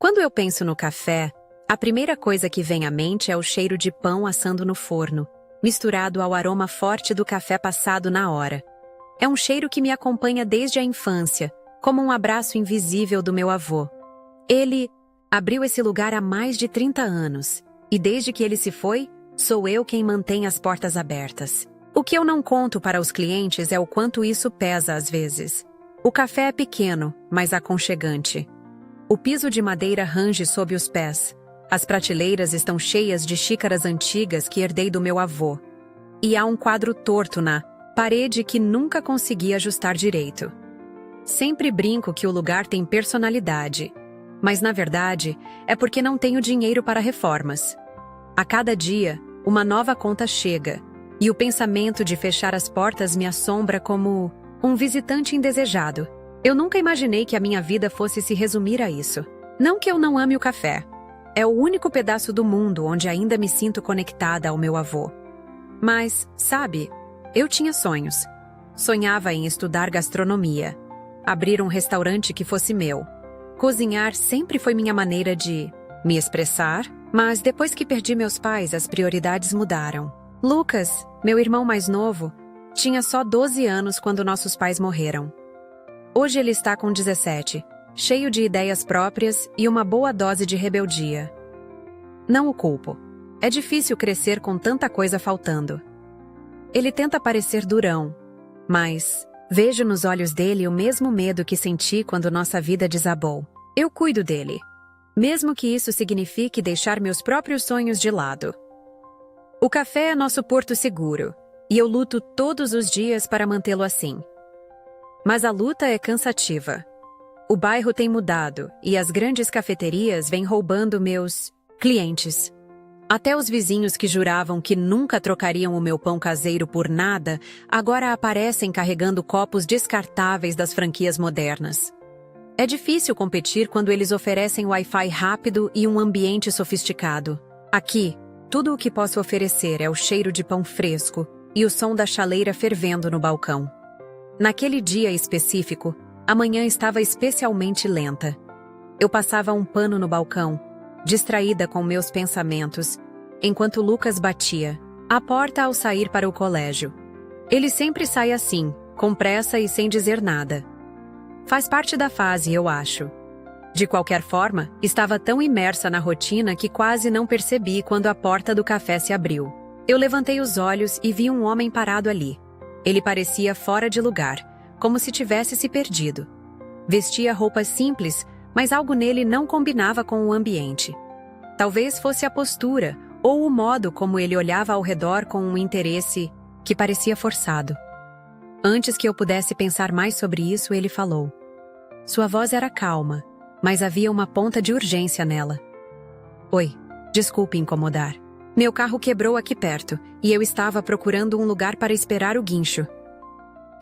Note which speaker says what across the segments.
Speaker 1: Quando eu penso no café, a primeira coisa que vem à mente é o cheiro de pão assando no forno, misturado ao aroma forte do café passado na hora. É um cheiro que me acompanha desde a infância, como um abraço invisível do meu avô. Ele abriu esse lugar há mais de 30 anos, e desde que ele se foi, sou eu quem mantém as portas abertas. O que eu não conto para os clientes é o quanto isso pesa às vezes. O café é pequeno, mas aconchegante. O piso de madeira range sob os pés. As prateleiras estão cheias de xícaras antigas que herdei do meu avô. E há um quadro torto na parede que nunca consegui ajustar direito. Sempre brinco que o lugar tem personalidade, mas na verdade é porque não tenho dinheiro para reformas. A cada dia, uma nova conta chega, e o pensamento de fechar as portas me assombra como um visitante indesejado. Eu nunca imaginei que a minha vida fosse se resumir a isso. Não que eu não ame o café. É o único pedaço do mundo onde ainda me sinto conectada ao meu avô. Mas, sabe, eu tinha sonhos. Sonhava em estudar gastronomia, abrir um restaurante que fosse meu. Cozinhar sempre foi minha maneira de me expressar, mas depois que perdi meus pais, as prioridades mudaram. Lucas, meu irmão mais novo, tinha só 12 anos quando nossos pais morreram. Hoje ele está com 17, cheio de ideias próprias e uma boa dose de rebeldia. Não o culpo. É difícil crescer com tanta coisa faltando. Ele tenta parecer durão, mas vejo nos olhos dele o mesmo medo que senti quando nossa vida desabou. Eu cuido dele, mesmo que isso signifique deixar meus próprios sonhos de lado. O café é nosso porto seguro, e eu luto todos os dias para mantê-lo assim. Mas a luta é cansativa. O bairro tem mudado, e as grandes cafeterias vêm roubando meus clientes. Até os vizinhos que juravam que nunca trocariam o meu pão caseiro por nada, agora aparecem carregando copos descartáveis das franquias modernas. É difícil competir quando eles oferecem Wi-Fi rápido e um ambiente sofisticado. Aqui, tudo o que posso oferecer é o cheiro de pão fresco e o som da chaleira fervendo no balcão. Naquele dia específico, a manhã estava especialmente lenta. Eu passava um pano no balcão, distraída com meus pensamentos, enquanto Lucas batia a porta ao sair para o colégio. Ele sempre sai assim, com pressa e sem dizer nada. Faz parte da fase, eu acho. De qualquer forma, estava tão imersa na rotina que quase não percebi quando a porta do café se abriu. Eu levantei os olhos e vi um homem parado ali. Ele parecia fora de lugar, como se tivesse se perdido. Vestia roupas simples, mas algo nele não combinava com o ambiente. Talvez fosse a postura ou o modo como ele olhava ao redor com um interesse que parecia forçado. Antes que eu pudesse pensar mais sobre isso, ele falou. Sua voz era calma, mas havia uma ponta de urgência nela. Oi, desculpe incomodar. Meu carro quebrou aqui perto, e eu estava procurando um lugar para esperar o guincho.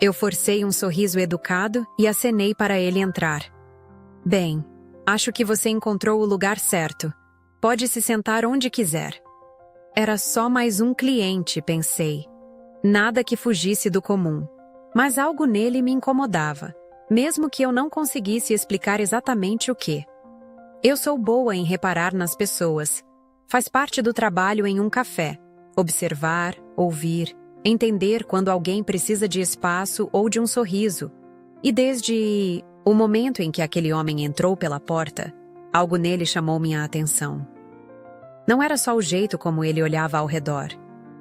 Speaker 1: Eu forcei um sorriso educado e acenei para ele entrar. Bem, acho que você encontrou o lugar certo. Pode se sentar onde quiser. Era só mais um cliente, pensei. Nada que fugisse do comum. Mas algo nele me incomodava, mesmo que eu não conseguisse explicar exatamente o que. Eu sou boa em reparar nas pessoas. Faz parte do trabalho em um café. Observar, ouvir, entender quando alguém precisa de espaço ou de um sorriso. E desde o momento em que aquele homem entrou pela porta, algo nele chamou minha atenção. Não era só o jeito como ele olhava ao redor,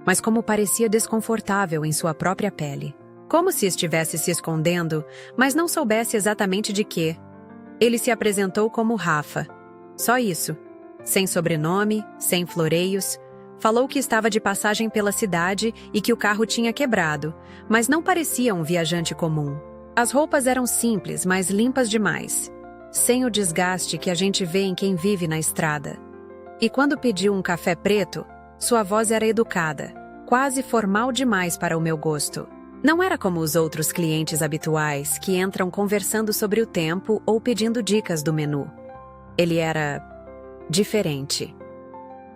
Speaker 1: mas como parecia desconfortável em sua própria pele. Como se estivesse se escondendo, mas não soubesse exatamente de quê. Ele se apresentou como Rafa. Só isso. Sem sobrenome, sem floreios. Falou que estava de passagem pela cidade e que o carro tinha quebrado, mas não parecia um viajante comum. As roupas eram simples, mas limpas demais, sem o desgaste que a gente vê em quem vive na estrada. E quando pediu um café preto, sua voz era educada, quase formal demais para o meu gosto. Não era como os outros clientes habituais que entram conversando sobre o tempo ou pedindo dicas do menu. Ele era diferente.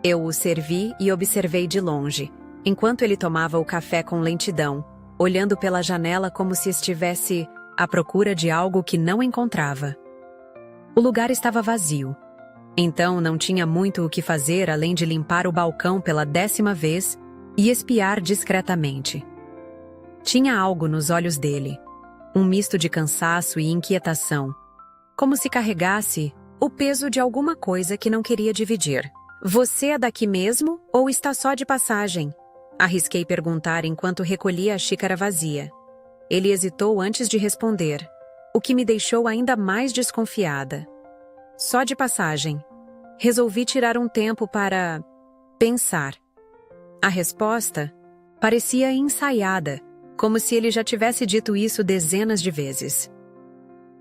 Speaker 1: Eu o servi e observei de longe, enquanto ele tomava o café com lentidão, olhando pela janela como se estivesse à procura de algo que não encontrava. O lugar estava vazio. Então não tinha muito o que fazer além de limpar o balcão pela 10ª vez e espiar discretamente. Tinha algo nos olhos dele, um misto de cansaço e inquietação, como se carregasse o peso de alguma coisa que não queria dividir. Você é daqui mesmo ou está só de passagem? Arrisquei perguntar enquanto recolhia a xícara vazia. Ele hesitou antes de responder, o que me deixou ainda mais desconfiada. Só de passagem. Resolvi tirar um tempo para pensar. A resposta parecia ensaiada, como se ele já tivesse dito isso dezenas de vezes.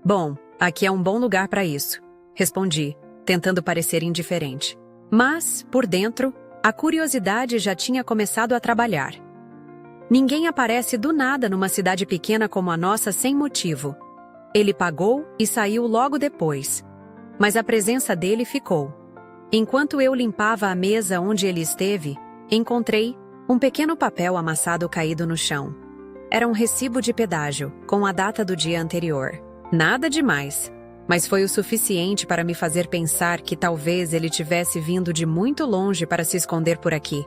Speaker 1: Bom, aqui é um bom lugar para isso, respondi, tentando parecer indiferente. Mas, por dentro, a curiosidade já tinha começado a trabalhar. Ninguém aparece do nada numa cidade pequena como a nossa sem motivo. Ele pagou e saiu logo depois. Mas a presença dele ficou. Enquanto eu limpava a mesa onde ele esteve, encontrei um pequeno papel amassado caído no chão. Era um recibo de pedágio, com a data do dia anterior. Nada demais, mas foi o suficiente para me fazer pensar que talvez ele tivesse vindo de muito longe para se esconder por aqui.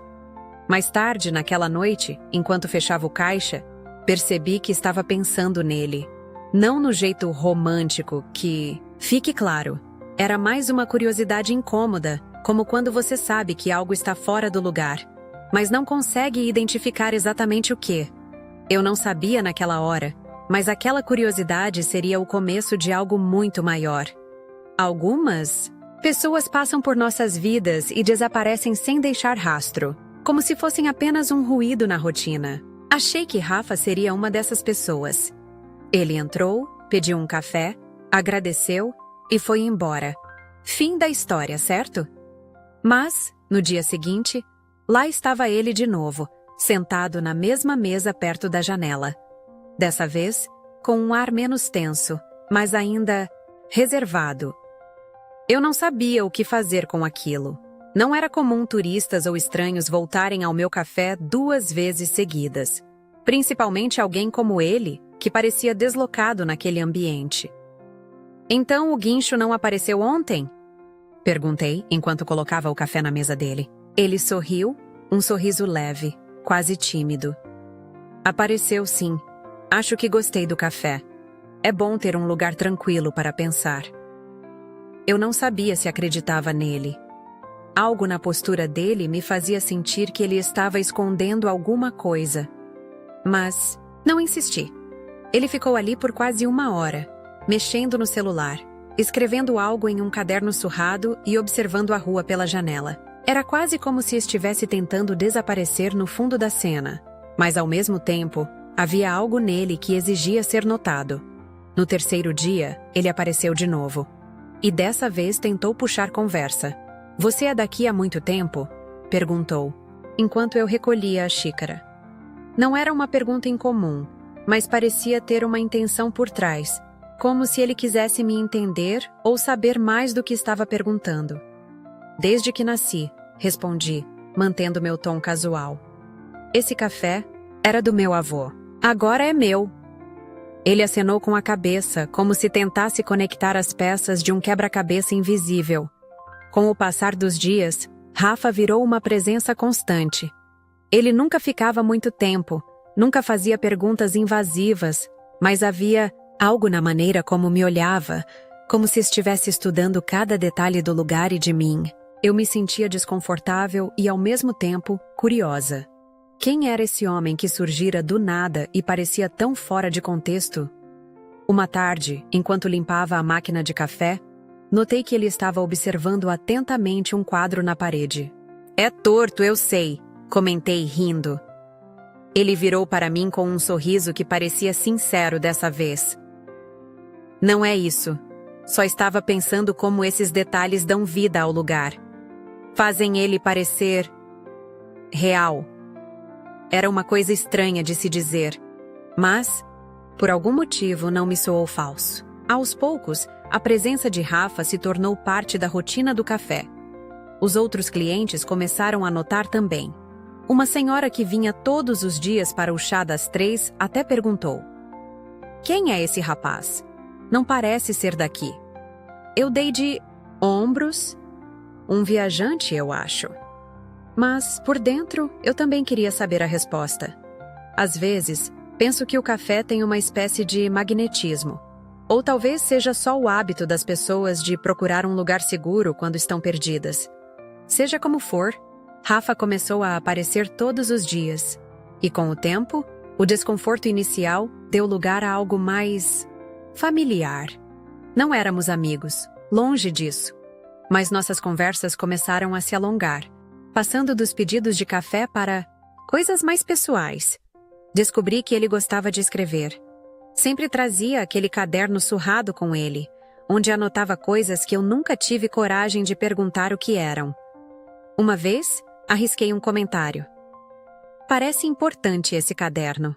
Speaker 1: Mais tarde, naquela noite, enquanto fechava o caixa, percebi que estava pensando nele. Não no jeito romântico que, fique claro, era mais uma curiosidade incômoda, como quando você sabe que algo está fora do lugar, mas não consegue identificar exatamente o que. Eu não sabia naquela hora, mas aquela curiosidade seria o começo de algo muito maior. Algumas pessoas passam por nossas vidas e desaparecem sem deixar rastro, como se fossem apenas um ruído na rotina. Achei que Rafa seria uma dessas pessoas. Ele entrou, pediu um café, agradeceu e foi embora. Fim da história, certo? Mas, no dia seguinte, lá estava ele de novo, sentado na mesma mesa perto da janela. Dessa vez, com um ar menos tenso, mas ainda reservado. Eu não sabia o que fazer com aquilo. Não era comum turistas ou estranhos voltarem ao meu café 2 vezes seguidas. Principalmente alguém como ele, que parecia deslocado naquele ambiente. Então o guincho não apareceu ontem? Perguntei, enquanto colocava o café na mesa dele. Ele sorriu, um sorriso leve, quase tímido. Apareceu sim. Acho que gostei do café. É bom ter um lugar tranquilo para pensar. Eu não sabia se acreditava nele. Algo na postura dele me fazia sentir que ele estava escondendo alguma coisa. Mas não insisti. Ele ficou ali por quase 1 hora, mexendo no celular, escrevendo algo em um caderno surrado e observando a rua pela janela. Era quase como se estivesse tentando desaparecer no fundo da cena, mas ao mesmo tempo, havia algo nele que exigia ser notado. No 3º dia, ele apareceu de novo. E dessa vez tentou puxar conversa. Você é daqui há muito tempo? Perguntou, enquanto eu recolhia a xícara. Não era uma pergunta incomum, mas parecia ter uma intenção por trás, como se ele quisesse me entender ou saber mais do que estava perguntando. Desde que nasci, respondi, mantendo meu tom casual. Esse café era do meu avô. Agora é meu. Ele acenou com a cabeça, como se tentasse conectar as peças de um quebra-cabeça invisível. Com o passar dos dias, Rafa virou uma presença constante. Ele nunca ficava muito tempo, nunca fazia perguntas invasivas, mas havia algo na maneira como me olhava, como se estivesse estudando cada detalhe do lugar e de mim. Eu me sentia desconfortável e, ao mesmo tempo, curiosa. Quem era esse homem que surgira do nada e parecia tão fora de contexto? Uma tarde, enquanto limpava a máquina de café, notei que ele estava observando atentamente um quadro na parede. É torto, eu sei, comentei rindo. Ele virou para mim com um sorriso que parecia sincero dessa vez. Não é isso. Só estava pensando como esses detalhes dão vida ao lugar. Fazem ele parecer real. Era uma coisa estranha de se dizer, mas, por algum motivo, não me soou falso. Aos poucos, a presença de Rafa se tornou parte da rotina do café. Os outros clientes começaram a notar também. Uma senhora que vinha todos os dias para o chá das 3 até perguntou: quem é esse rapaz? Não parece ser daqui. Eu dei de ombros Um viajante, eu acho. Mas, por dentro, eu também queria saber a resposta. Às vezes, penso que o café tem uma espécie de magnetismo. Ou talvez seja só o hábito das pessoas de procurar um lugar seguro quando estão perdidas. Seja como for, Rafa começou a aparecer todos os dias. E com o tempo, o desconforto inicial deu lugar a algo mais familiar. Não éramos amigos, longe disso. Mas nossas conversas começaram a se alongar, passando dos pedidos de café para coisas mais pessoais. Descobri que ele gostava de escrever. Sempre trazia aquele caderno surrado com ele, onde anotava coisas que eu nunca tive coragem de perguntar o que eram. Uma vez, arrisquei um comentário. Parece importante esse caderno.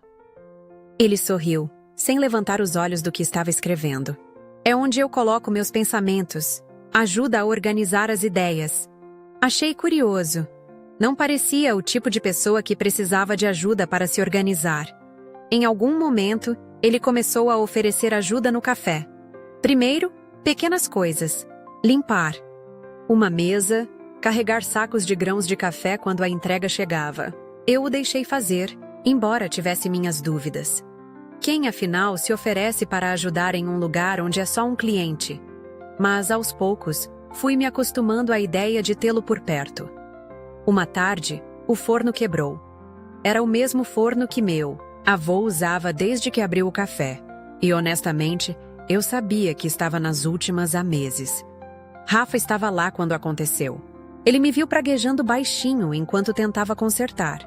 Speaker 1: Ele sorriu, sem levantar os olhos do que estava escrevendo. É onde eu coloco meus pensamentos. Ajuda a organizar as ideias. Achei curioso. Não parecia o tipo de pessoa que precisava de ajuda para se organizar. Em algum momento, ele começou a oferecer ajuda no café. Primeiro, pequenas coisas. Limpar uma mesa, carregar sacos de grãos de café quando a entrega chegava. Eu o deixei fazer, embora tivesse minhas dúvidas. Quem, afinal, se oferece para ajudar em um lugar onde é só um cliente? Mas, aos poucos, fui me acostumando à ideia de tê-lo por perto. Uma tarde, o forno quebrou. Era o mesmo forno que meu avô usava desde que abriu o café. E, honestamente, eu sabia que estava nas últimas há meses. Rafa estava lá quando aconteceu. Ele me viu praguejando baixinho enquanto tentava consertar.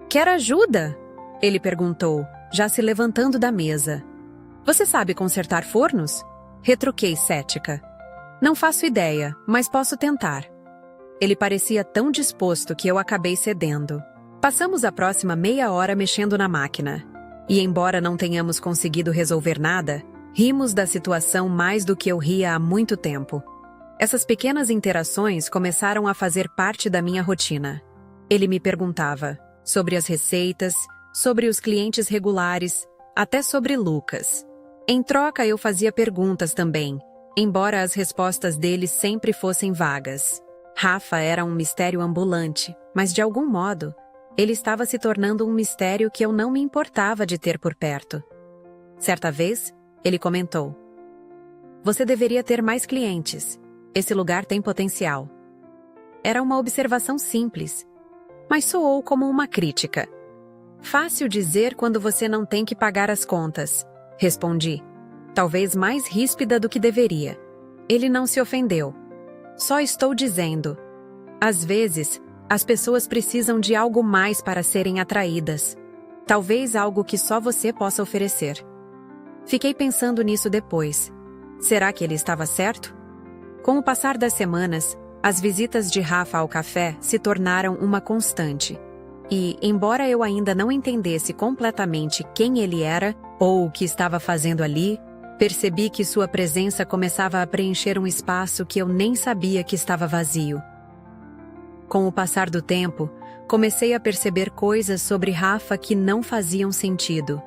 Speaker 1: Quer ajuda? Ele perguntou, já se levantando da mesa. Você sabe consertar fornos? Retruquei cética. Não faço ideia, mas posso tentar. Ele parecia tão disposto que eu acabei cedendo. Passamos a próxima meia hora mexendo na máquina. E embora não tenhamos conseguido resolver nada, rimos da situação mais do que eu ria há muito tempo. Essas pequenas interações começaram a fazer parte da minha rotina. Ele me perguntava sobre as receitas, sobre os clientes regulares, até sobre Lucas. Em troca, eu fazia perguntas também, embora as respostas dele sempre fossem vagas. Rafa era um mistério ambulante, mas de algum modo, ele estava se tornando um mistério que eu não me importava de ter por perto. Certa vez, ele comentou: "Você deveria ter mais clientes. Esse lugar tem potencial." Era uma observação simples, mas soou como uma crítica. Fácil dizer quando você não tem que pagar as contas, respondi, talvez mais ríspida do que deveria. Ele não se ofendeu. Só estou dizendo. Às vezes, as pessoas precisam de algo mais para serem atraídas. Talvez algo que só você possa oferecer. Fiquei pensando nisso depois. Será que ele estava certo? Com o passar das semanas, as visitas de Rafa ao café se tornaram uma constante. E, embora eu ainda não entendesse completamente quem ele era ou o que estava fazendo ali, percebi que sua presença começava a preencher um espaço que eu nem sabia que estava vazio. Com o passar do tempo, comecei a perceber coisas sobre Rafa que não faziam sentido.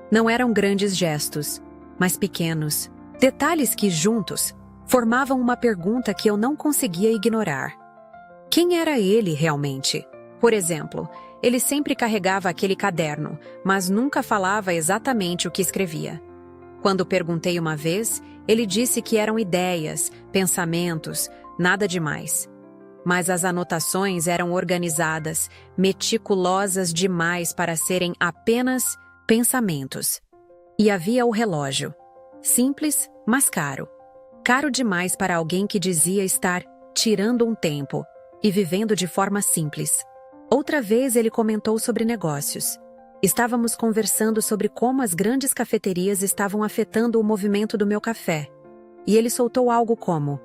Speaker 1: Não eram grandes gestos, mas pequenos, detalhes que, juntos, formavam uma pergunta que eu não conseguia ignorar. Quem era ele realmente? Por exemplo, ele sempre carregava aquele caderno, mas nunca falava exatamente o que escrevia. Quando perguntei uma vez, ele disse que eram ideias, pensamentos, nada demais. Mas as anotações eram organizadas, meticulosas demais para serem apenas pensamentos. E havia o relógio. Simples, mas caro. Caro demais para alguém que dizia estar tirando um tempo e vivendo de forma simples. Outra vez ele comentou sobre negócios. Estávamos conversando sobre como as grandes cafeterias estavam afetando o movimento do meu café. E ele soltou algo como: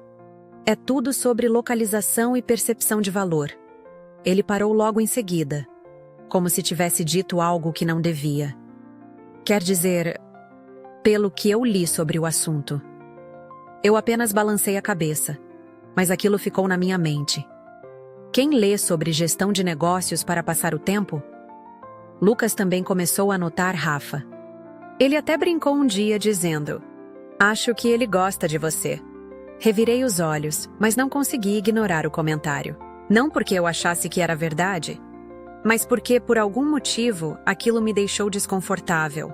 Speaker 1: "É tudo sobre localização e percepção de valor." Ele parou logo em seguida, como se tivesse dito algo que não devia. Quer dizer, pelo que eu li sobre o assunto. Eu apenas balancei a cabeça, mas aquilo ficou na minha mente. Quem lê sobre gestão de negócios para passar o tempo? Lucas também começou a notar Rafa. Ele até brincou um dia dizendo: "Acho que ele gosta de você." Revirei os olhos, mas não consegui ignorar o comentário. Não porque eu achasse que era verdade, mas porque, por algum motivo, aquilo me deixou desconfortável.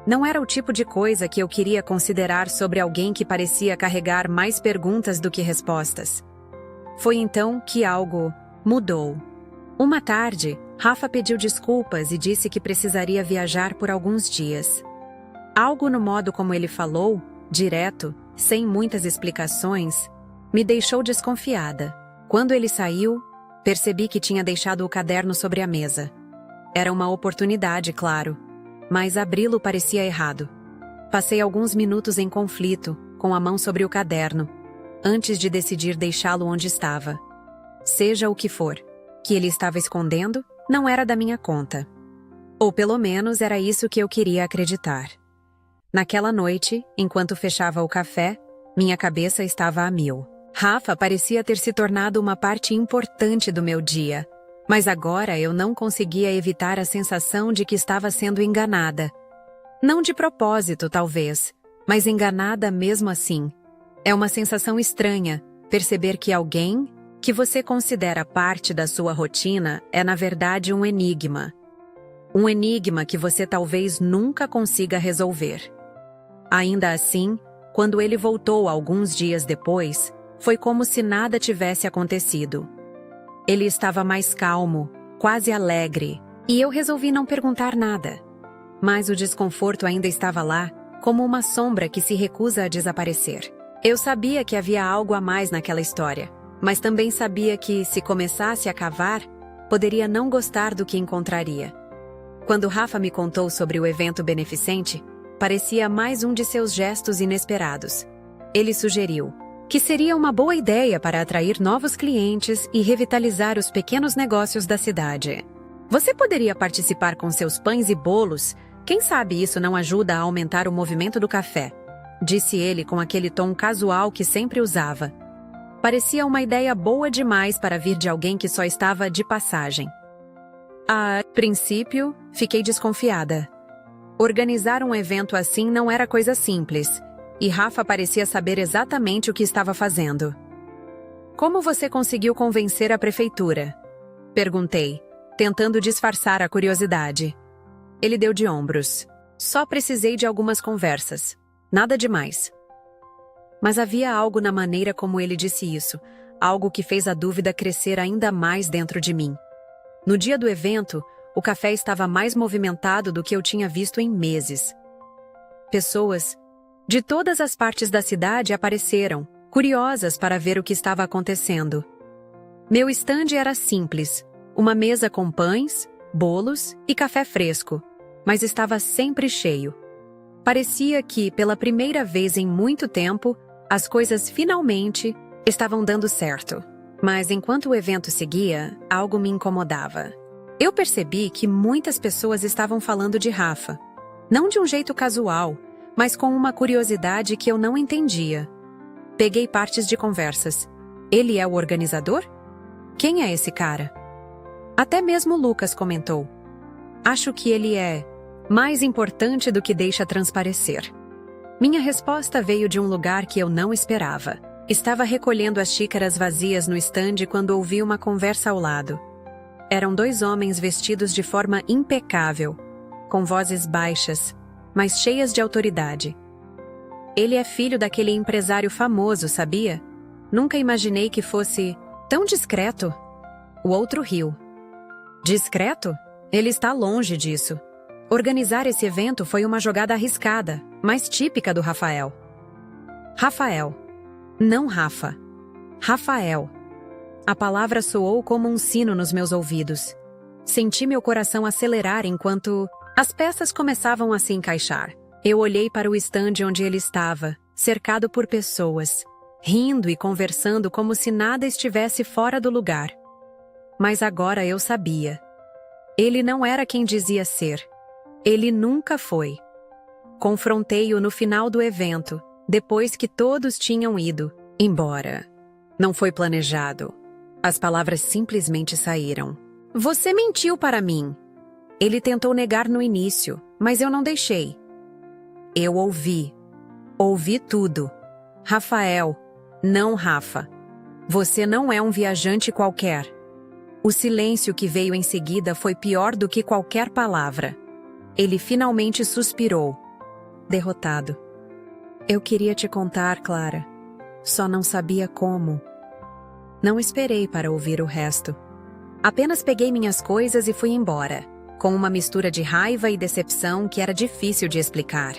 Speaker 1: Não era o tipo de coisa que eu queria considerar sobre alguém que parecia carregar mais perguntas do que respostas. Foi então que algo mudou. Uma tarde, Rafa pediu desculpas e disse que precisaria viajar por alguns dias. Algo no modo como ele falou, direto, sem muitas explicações, me deixou desconfiada. Quando ele saiu, percebi que tinha deixado o caderno sobre a mesa. Era uma oportunidade, claro, mas abri-lo parecia errado. Passei alguns minutos em conflito, com a mão sobre o caderno, antes de decidir deixá-lo onde estava. Seja o que for que ele estava escondendo, não era da minha conta. Ou pelo menos era isso que eu queria acreditar. Naquela noite, enquanto fechava o café, minha cabeça estava a mil. Rafa parecia ter se tornado uma parte importante do meu dia, mas agora eu não conseguia evitar a sensação de que estava sendo enganada. Não de propósito, talvez, mas enganada mesmo assim. É uma sensação estranha perceber que alguém que você considera parte da sua rotina é na verdade um enigma. Um enigma que você talvez nunca consiga resolver. Ainda assim, quando ele voltou alguns dias depois, foi como se nada tivesse acontecido. Ele estava mais calmo, quase alegre, e eu resolvi não perguntar nada. Mas o desconforto ainda estava lá, como uma sombra que se recusa a desaparecer. Eu sabia que havia algo a mais naquela história, mas também sabia que, se começasse a cavar, poderia não gostar do que encontraria. Quando Rafa me contou sobre o evento beneficente, parecia mais um de seus gestos inesperados. Ele sugeriu que seria uma boa ideia para atrair novos clientes e revitalizar os pequenos negócios da cidade. Você poderia participar com seus pães e bolos? Quem sabe isso não ajuda a aumentar o movimento do café? Disse ele com aquele tom casual que sempre usava. Parecia uma ideia boa demais para vir de alguém que só estava de passagem. A princípio, fiquei desconfiada. Organizar um evento assim não era coisa simples, e Rafa parecia saber exatamente o que estava fazendo. Como você conseguiu convencer a prefeitura? Perguntei, tentando disfarçar a curiosidade. Ele deu de ombros. Só precisei de algumas conversas. Nada demais. Mas havia algo na maneira como ele disse isso, algo que fez a dúvida crescer ainda mais dentro de mim. No dia do evento, o café estava mais movimentado do que eu tinha visto em meses. Pessoas de todas as partes da cidade apareceram, curiosas para ver o que estava acontecendo. Meu estande era simples, uma mesa com pães, bolos e café fresco, mas estava sempre cheio. Parecia que, pela primeira vez em muito tempo, as coisas finalmente estavam dando certo. Mas enquanto o evento seguia, algo me incomodava. Eu percebi que muitas pessoas estavam falando de Rafa. Não de um jeito casual, mas com uma curiosidade que eu não entendia. Peguei partes de conversas. Ele é o organizador? Quem é esse cara? Até mesmo Lucas comentou. Acho que ele é mais importante do que deixa transparecer. Minha resposta veio de um lugar que eu não esperava. Estava recolhendo as xícaras vazias no estande quando ouvi uma conversa ao lado. Eram dois homens vestidos de forma impecável, com vozes baixas, mas cheias de autoridade. Ele é filho daquele empresário famoso, sabia? Nunca imaginei que fosse tão discreto. O outro riu. Discreto? Ele está longe disso. Organizar esse evento foi uma jogada arriscada, mas típica do Rafael. Rafael. Não Rafa. Rafael. A palavra soou como um sino nos meus ouvidos. Senti meu coração acelerar enquanto as peças começavam a se encaixar. Eu olhei para o estande onde ele estava, cercado por pessoas, rindo e conversando como se nada estivesse fora do lugar. Mas agora eu sabia. Ele não era quem dizia ser. Ele nunca foi. Confrontei-o no final do evento, depois que todos tinham ido embora. Não foi planejado. As palavras simplesmente saíram. Você mentiu para mim. Ele tentou negar no início, mas eu não deixei. Eu ouvi. Ouvi tudo. Rafael, Não, Rafa. Você não é um viajante qualquer. O silêncio que veio em seguida foi pior do que qualquer palavra. Ele finalmente suspirou, derrotado. Eu queria te contar, Clara. Só não sabia como. Não esperei para ouvir o resto. Apenas peguei minhas coisas e fui embora, com uma mistura de raiva e decepção que era difícil de explicar.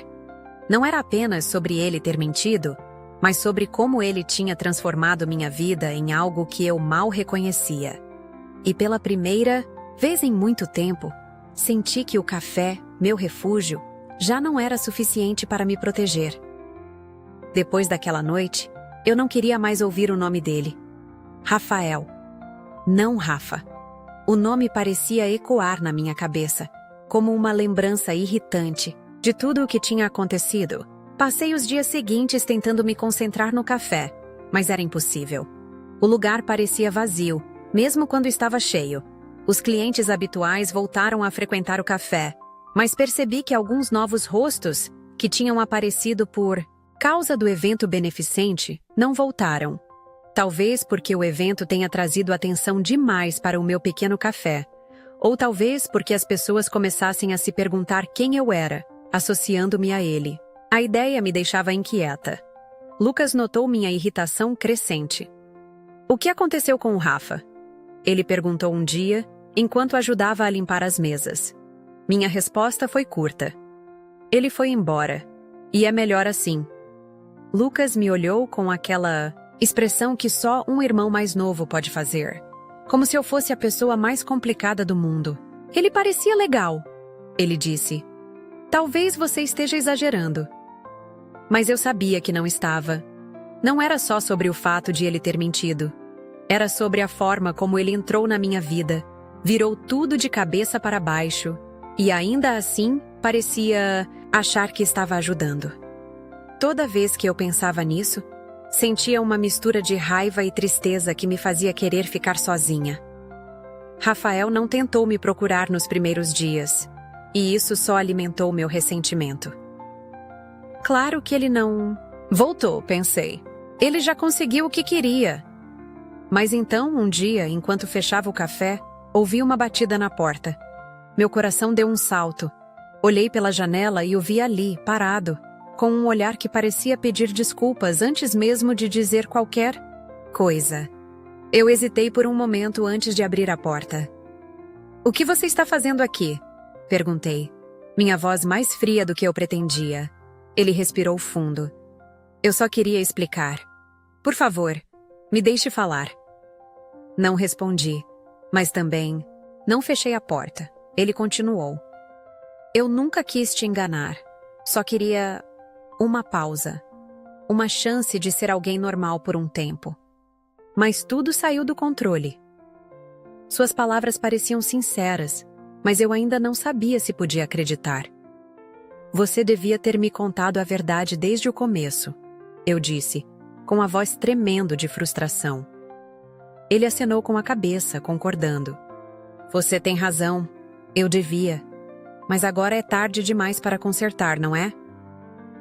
Speaker 1: Não era apenas sobre ele ter mentido, mas sobre como ele tinha transformado minha vida em algo que eu mal reconhecia. E pela primeira vez em muito tempo, senti que o café, meu refúgio, já não era suficiente para me proteger. Depois daquela noite, eu não queria mais ouvir o nome dele. Rafael. Não Rafa. O nome parecia ecoar na minha cabeça, como uma lembrança irritante de tudo o que tinha acontecido. Passei os dias seguintes tentando me concentrar no café, mas era impossível. O lugar parecia vazio, mesmo quando estava cheio. Os clientes habituais voltaram a frequentar o café, mas percebi que alguns novos rostos, que tinham aparecido por causa do evento beneficente, não voltaram. Talvez porque o evento tenha trazido atenção demais para o meu pequeno café, ou talvez porque as pessoas começassem a se perguntar quem eu era, associando-me a ele. A ideia me deixava inquieta. Lucas notou minha irritação crescente. O que aconteceu com o Rafa? Ele perguntou um dia, enquanto ajudava a limpar as mesas. Minha resposta foi curta. Ele foi embora. E é melhor assim. Lucas me olhou com aquela expressão que só um irmão mais novo pode fazer. Como se eu fosse a pessoa mais complicada do mundo. Ele parecia legal, ele disse. Talvez você esteja exagerando. Mas eu sabia que não estava. Não era só sobre o fato de ele ter mentido. Era sobre a forma como ele entrou na minha vida, virou tudo de cabeça para baixo, e ainda assim parecia achar que estava ajudando. Toda vez que eu pensava nisso, sentia uma mistura de raiva e tristeza que me fazia querer ficar sozinha. Rafael não tentou me procurar nos primeiros dias, e isso só alimentou meu ressentimento. Claro que ele não voltou, pensei. Ele já conseguiu o que queria. Mas então, um dia, enquanto fechava o café, ouvi uma batida na porta. Meu coração deu um salto. Olhei pela janela e o vi ali, parado, com um olhar que parecia pedir desculpas antes mesmo de dizer qualquer coisa. Eu hesitei por um momento antes de abrir a porta. "O que você está fazendo aqui?" perguntei, minha voz mais fria do que eu pretendia. Ele respirou fundo. "Eu só queria explicar. Por favor, me deixe falar." Não respondi, mas também não fechei a porta. Ele continuou. "Eu nunca quis te enganar. Só queria uma pausa. Uma chance de ser alguém normal por um tempo. Mas tudo saiu do controle." Suas palavras pareciam sinceras, mas eu ainda não sabia se podia acreditar. "Você devia ter me contado a verdade desde o começo", eu disse, com a voz tremendo de frustração. Ele acenou com a cabeça, concordando. "Você tem razão. Eu devia. Mas agora é tarde demais para consertar, não é?"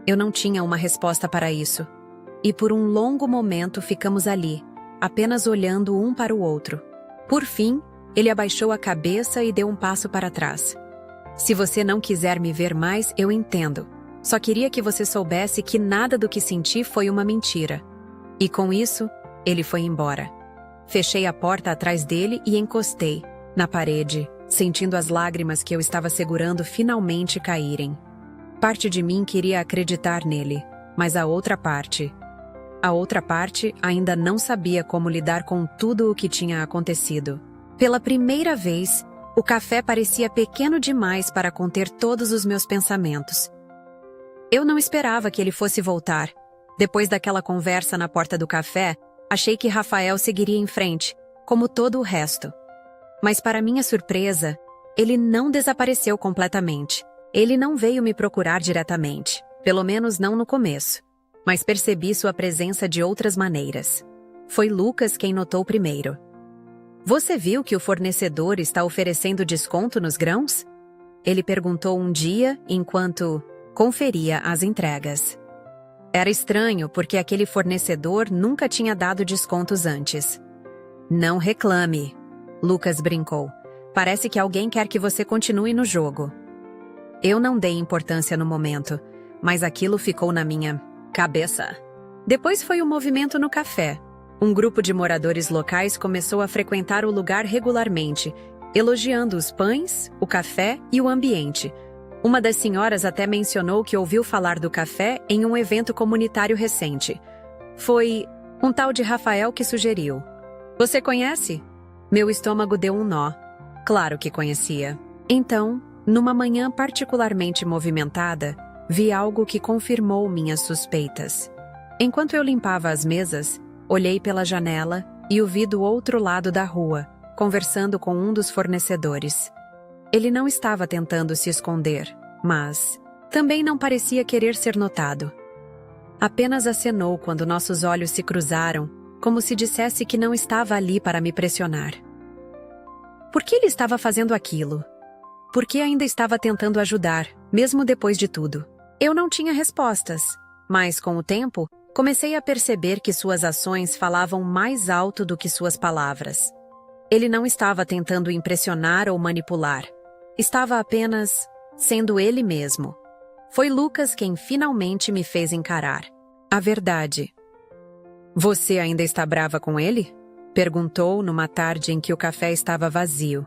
Speaker 1: Eu não tinha uma resposta para isso. E por um longo momento ficamos ali, apenas olhando um para o outro. Por fim, ele abaixou a cabeça e deu um passo para trás. "Se você não quiser me ver mais, eu entendo. Só queria que você soubesse que nada do que senti foi uma mentira." E com isso, ele foi embora. Fechei a porta atrás dele e encostei na parede, sentindo as lágrimas que eu estava segurando finalmente caírem. Parte de mim queria acreditar nele, mas a outra parte ainda não sabia como lidar com tudo o que tinha acontecido. Pela primeira vez, o café parecia pequeno demais para conter todos os meus pensamentos. Eu não esperava que ele fosse voltar. Depois daquela conversa na porta do café, achei que Rafael seguiria em frente, como todo o resto. Mas para minha surpresa, ele não desapareceu completamente. Ele não veio me procurar diretamente, pelo menos não no começo. Mas percebi sua presença de outras maneiras. Foi Lucas quem notou primeiro. "Você viu que o fornecedor está oferecendo desconto nos grãos?" Ele perguntou um dia enquanto conferia as entregas. Era estranho porque aquele fornecedor nunca tinha dado descontos antes. Não reclame, Lucas brincou. Parece que alguém quer que você continue no jogo. Eu não dei importância no momento, mas aquilo ficou na minha cabeça. Depois foi o movimento no café. Um grupo de moradores locais começou a frequentar o lugar regularmente, elogiando os pães, o café e o ambiente. Uma das senhoras até mencionou que ouviu falar do café em um evento comunitário recente. Foi um tal de Rafael que sugeriu. Você conhece? Meu estômago deu um nó. Claro que conhecia. Então, numa manhã particularmente movimentada, vi algo que confirmou minhas suspeitas. Enquanto eu limpava as mesas, olhei pela janela e o vi do outro lado da rua, conversando com um dos fornecedores. Ele não estava tentando se esconder, mas também não parecia querer ser notado. Apenas acenou quando nossos olhos se cruzaram, como se dissesse que não estava ali para me pressionar. Por que ele estava fazendo aquilo? Por que ainda estava tentando ajudar, mesmo depois de tudo? Eu não tinha respostas, mas com o tempo, comecei a perceber que suas ações falavam mais alto do que suas palavras. Ele não estava tentando impressionar ou manipular. Estava apenas sendo ele mesmo. Foi Lucas quem finalmente me fez encarar a verdade. Você ainda está brava com ele? Perguntou numa tarde em que o café estava vazio.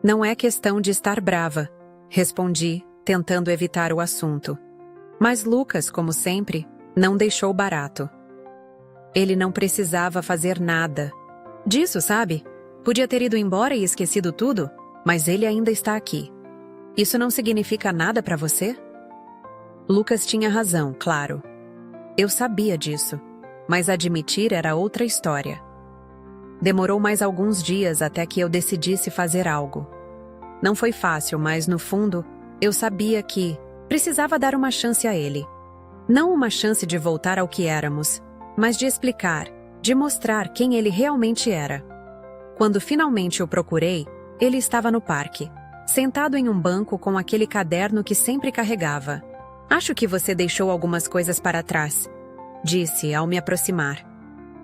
Speaker 1: Não é questão de estar brava, respondi, tentando evitar o assunto. Mas Lucas, como sempre, não deixou barato. Ele não precisava fazer nada. Disso, sabe? Podia ter ido embora e esquecido tudo, mas ele ainda está aqui. Isso não significa nada para você? Lucas tinha razão, claro. Eu sabia disso, mas admitir era outra história. Demorou mais alguns dias até que eu decidisse fazer algo. Não foi fácil, mas no fundo, eu sabia que precisava dar uma chance a ele. Não uma chance de voltar ao que éramos, mas de explicar, de mostrar quem ele realmente era. Quando finalmente o procurei, ele estava no parque, sentado em um banco com aquele caderno que sempre carregava. Acho que você deixou algumas coisas para trás, disse ao me aproximar.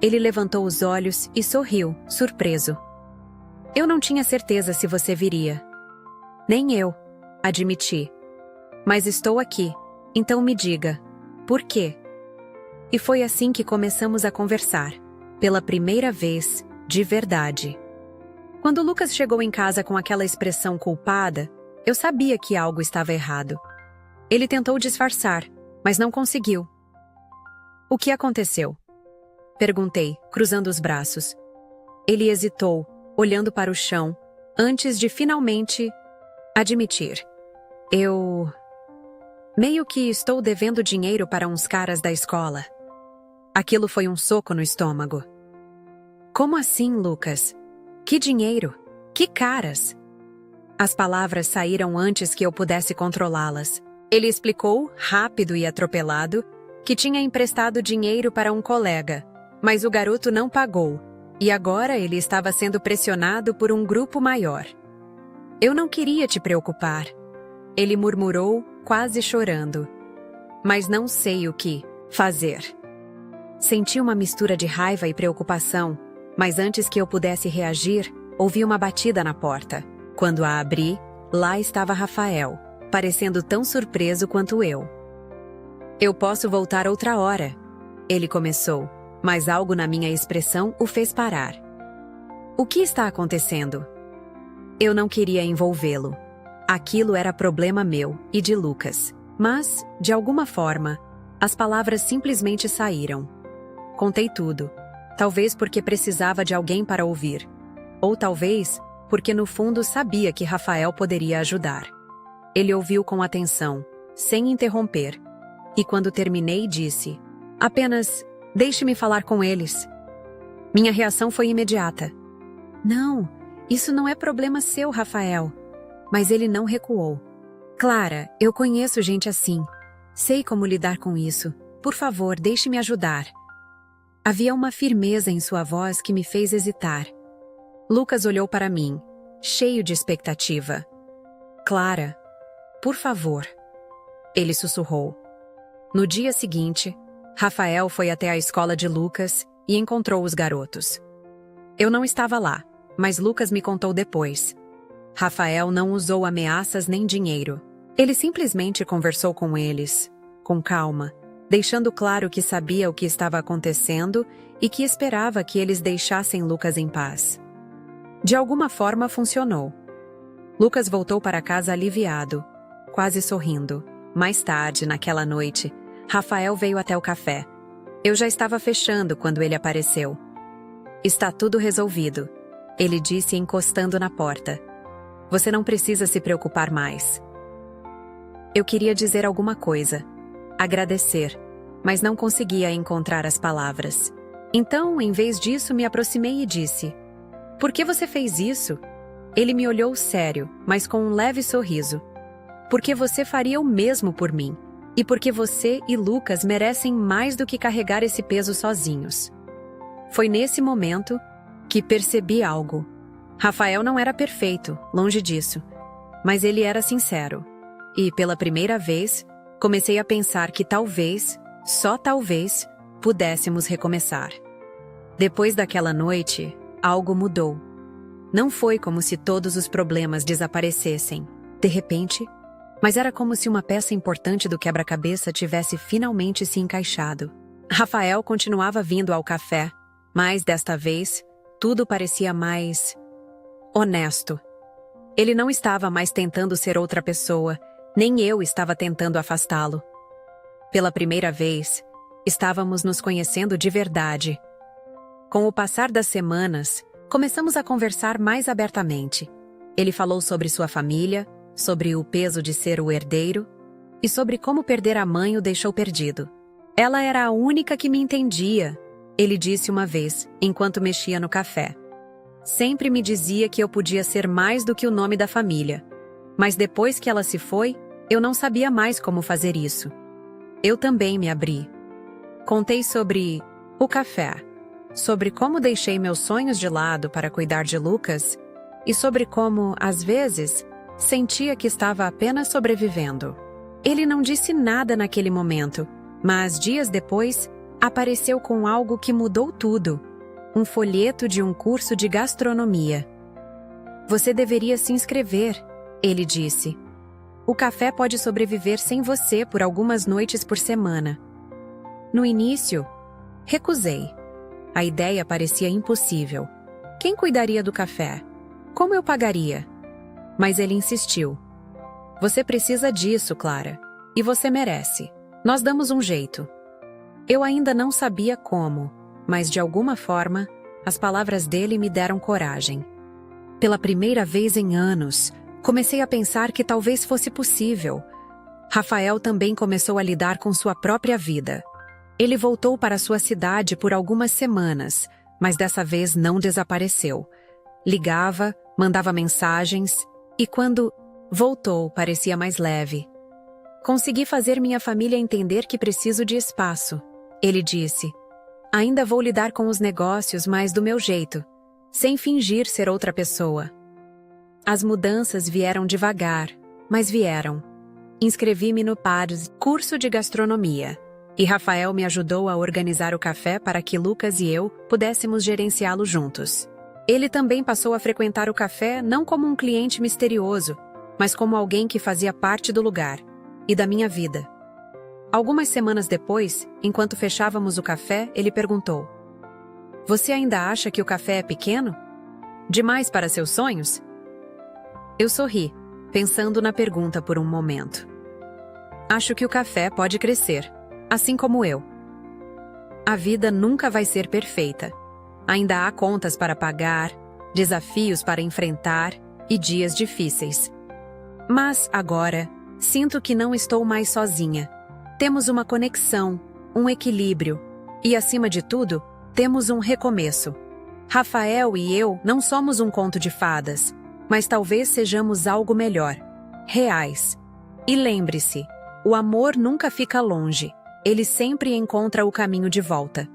Speaker 1: Ele levantou os olhos e sorriu, surpreso. Eu não tinha certeza se você viria. Nem eu, admiti. Mas estou aqui, então me diga, por quê? E foi assim que começamos a conversar, pela primeira vez, de verdade. Quando Lucas chegou em casa com aquela expressão culpada, eu sabia que algo estava errado. Ele tentou disfarçar, mas não conseguiu. O que aconteceu? Perguntei, cruzando os braços. Ele hesitou, olhando para o chão, antes de finalmente admitir. Eu meio que estou devendo dinheiro para uns caras da escola. Aquilo foi um soco no estômago. Como assim, Lucas? Que dinheiro? Que caras? As palavras saíram antes que eu pudesse controlá-las. Ele explicou, rápido e atropelado, que tinha emprestado dinheiro para um colega, mas o garoto não pagou, e agora ele estava sendo pressionado por um grupo maior. Eu não queria te preocupar, ele murmurou, quase chorando. Mas não sei o que fazer. Senti uma mistura de raiva e preocupação, mas antes que eu pudesse reagir, ouvi uma batida na porta. Quando a abri, lá estava Rafael, parecendo tão surpreso quanto eu. Eu posso voltar outra hora, ele começou, mas algo na minha expressão o fez parar. O que está acontecendo? Eu não queria envolvê-lo. Aquilo era problema meu e de Lucas, mas, de alguma forma, as palavras simplesmente saíram. Contei tudo, talvez porque precisava de alguém para ouvir, ou talvez porque no fundo sabia que Rafael poderia ajudar. Ele ouviu com atenção, sem interromper, e quando terminei disse, apenas, deixe-me falar com eles. Minha reação foi imediata. Não, isso não é problema seu, Rafael. Mas ele não recuou. Clara, eu conheço gente assim. Sei como lidar com isso. Por favor, deixe-me ajudar. Havia uma firmeza em sua voz que me fez hesitar. Lucas olhou para mim, cheio de expectativa. Clara, por favor. Ele sussurrou. No dia seguinte, Rafael foi até a escola de Lucas e encontrou os garotos. Eu não estava lá, mas Lucas me contou depois. Rafael não usou ameaças nem dinheiro. Ele simplesmente conversou com eles, com calma, deixando claro que sabia o que estava acontecendo e que esperava que eles deixassem Lucas em paz. De alguma forma funcionou. Lucas voltou para casa aliviado, quase sorrindo. Mais tarde, naquela noite, Rafael veio até o café. Eu já estava fechando quando ele apareceu. Está tudo resolvido, ele disse encostando na porta. Você não precisa se preocupar mais. Eu queria dizer alguma coisa, agradecer, mas não conseguia encontrar as palavras. Então, em vez disso, me aproximei e disse: Por que você fez isso? Ele me olhou sério, mas com um leve sorriso. Porque você faria o mesmo por mim. E porque você e Lucas merecem mais do que carregar esse peso sozinhos. Foi nesse momento que percebi algo. Rafael não era perfeito, longe disso. Mas ele era sincero. E, pela primeira vez, comecei a pensar que talvez, só talvez, pudéssemos recomeçar. Depois daquela noite, algo mudou. Não foi como se todos os problemas desaparecessem, de repente, mas era como se uma peça importante do quebra-cabeça tivesse finalmente se encaixado. Rafael continuava vindo ao café, mas desta vez, tudo parecia mais honesto. Ele não estava mais tentando ser outra pessoa, nem eu estava tentando afastá-lo. Pela primeira vez, estávamos nos conhecendo de verdade. Com o passar das semanas, começamos a conversar mais abertamente. Ele falou sobre sua família, sobre o peso de ser o herdeiro e sobre como perder a mãe o deixou perdido. Ela era a única que me entendia, ele disse uma vez, enquanto mexia no café. Sempre me dizia que eu podia ser mais do que o nome da família. Mas depois que ela se foi, eu não sabia mais como fazer isso. Eu também me abri. Contei sobre o café, sobre como deixei meus sonhos de lado para cuidar de Lucas e sobre como, às vezes, sentia que estava apenas sobrevivendo. Ele não disse nada naquele momento, mas dias depois, apareceu com algo que mudou tudo. Um folheto de um curso de gastronomia. Você deveria se inscrever, ele disse. O café pode sobreviver sem você por algumas noites por semana. No início, recusei. A ideia parecia impossível. Quem cuidaria do café? Como eu pagaria? Mas ele insistiu. Você precisa disso, Clara. E você merece. Nós damos um jeito. Eu ainda não sabia como, mas de alguma forma, as palavras dele me deram coragem. Pela primeira vez em anos, comecei a pensar que talvez fosse possível. Rafael também começou a lidar com sua própria vida. Ele voltou para sua cidade por algumas semanas, mas dessa vez não desapareceu. Ligava, mandava mensagens, e quando voltou, parecia mais leve. Consegui fazer minha família entender que preciso de espaço, ele disse. Ainda vou lidar com os negócios, mas do meu jeito, sem fingir ser outra pessoa. As mudanças vieram devagar, mas vieram. Inscrevi-me no PARS, curso de gastronomia, e Rafael me ajudou a organizar o café para que Lucas e eu pudéssemos gerenciá-lo juntos. Ele também passou a frequentar o café não como um cliente misterioso, mas como alguém que fazia parte do lugar e da minha vida. Algumas semanas depois, enquanto fechávamos o café, ele perguntou: Você ainda acha que o café é pequeno? Demais para seus sonhos? Eu sorri, pensando na pergunta por um momento. Acho que o café pode crescer, assim como eu. A vida nunca vai ser perfeita. Ainda há contas para pagar, desafios para enfrentar e dias difíceis. Mas, agora, sinto que não estou mais sozinha. Temos uma conexão, um equilíbrio e, acima de tudo, temos um recomeço. Rafael e eu não somos um conto de fadas, mas talvez sejamos algo melhor, reais. E lembre-se, o amor nunca fica longe, ele sempre encontra o caminho de volta.